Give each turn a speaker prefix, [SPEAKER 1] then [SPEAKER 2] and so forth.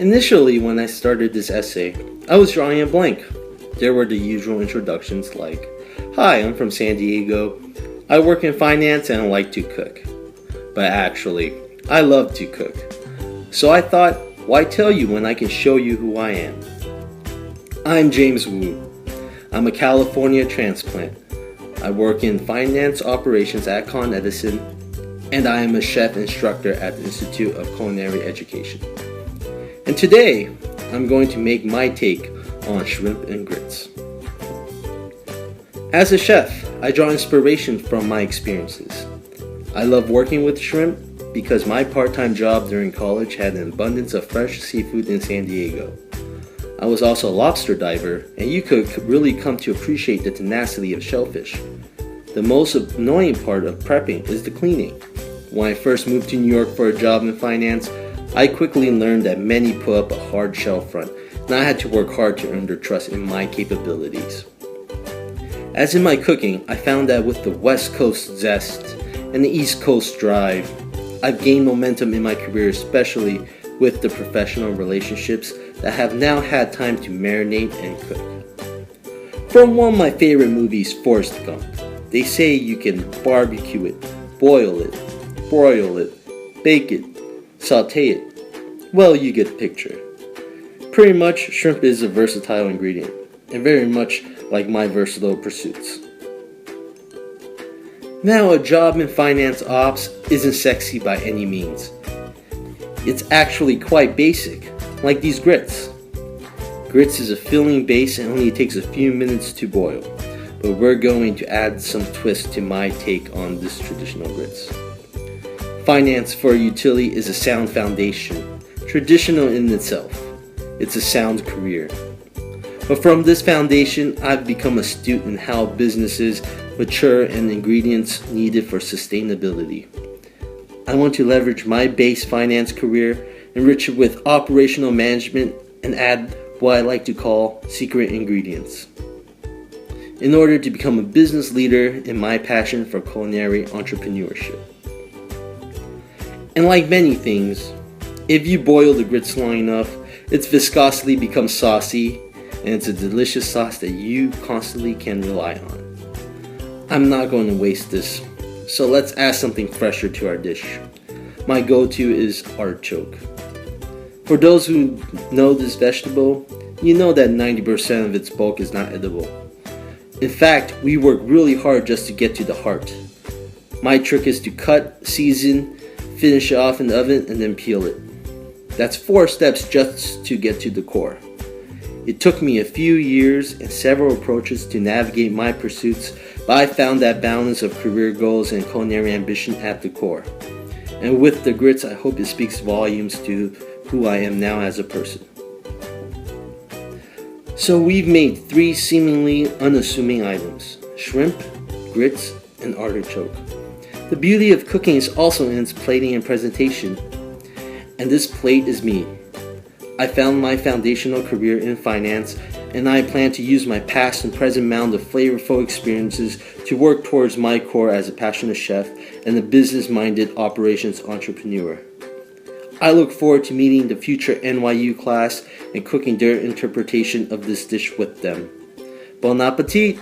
[SPEAKER 1] Initially, when I started this essay, I was drawing a blank. There were the usual introductions like, "Hi, I'm from San Diego. I work in finance and I like to cook." But actually, I love to cook. So I thought, why tell you when I can show you who I am? I'm James Wu. I'm a California transplant. I work in finance operations at ConEdison, and I am a chef instructor at the Institute of Culinary Education. And today, I'm going to make my take on shrimp and grits. As a chef, I draw inspiration from my experiences. I love working with shrimp because my part-time job during college had an abundance of fresh seafood in San Diego. I was also a lobster diver, and you could really come to appreciate the tenacity of shellfish. The most annoying part of prepping is the cleaning. When I first moved to New York for a job in finance, I quickly learned that many put up a hard shell front, and I had to work hard to earn their trust in my capabilities. As in my cooking, I found that with the West Coast zest and the East Coast drive, I've gained momentum in my career, especially with the professional relationships that have now had time to marinate and cook. From one of my favorite movies, Forrest Gump, they say you can barbecue it, boil it, broil it, bake it, saute it. Well, you get the picture. Pretty much, shrimp is a versatile ingredient, and very much like my versatile pursuits. Now, a job in finance ops isn't sexy by any means. It's actually quite basic, like these grits. Grits is a filling base and only takes a few minutes to boil, but we're going to add some twist to my take on this traditional grits. Finance for a utility is a sound foundation, traditional in itself. It's a sound career. But from this foundation, I've become astute in how businesses mature and ingredients needed for sustainability. I want to leverage my base finance career, enrich it with operational management, and add what I like to call secret ingredients, in order to become a business leader in my passion for culinary entrepreneurship. And like many things, if you boil the grits long enough, its viscosity becomes saucy, and it's a delicious sauce that you constantly can rely on. I'm not going to waste this, so let's add something fresher to our dish. My go-to is artichoke. For those who know this vegetable, you know that 90% of its bulk is not edible. In fact, we work really hard just to get to the heart. My trick is to cut, season, finish it off in the oven, and then peel it. That's 4 steps just to get to the core. It took me a few years and several approaches to navigate my pursuits, but I found that balance of career goals and culinary ambition at the core. And with the grits, I hope it speaks volumes to who I am now as a person. So we've made 3 seemingly unassuming items: shrimp, grits, and artichoke. The beauty of cooking is also in its plating and presentation. And this plate is me. I found my foundational career in finance, and I plan to use my past and present mound of flavorful experiences to work towards my core as a passionate chef and a business-minded operations entrepreneur. I look forward to meeting the future NYU class and cooking their interpretation of this dish with them. Bon appetit!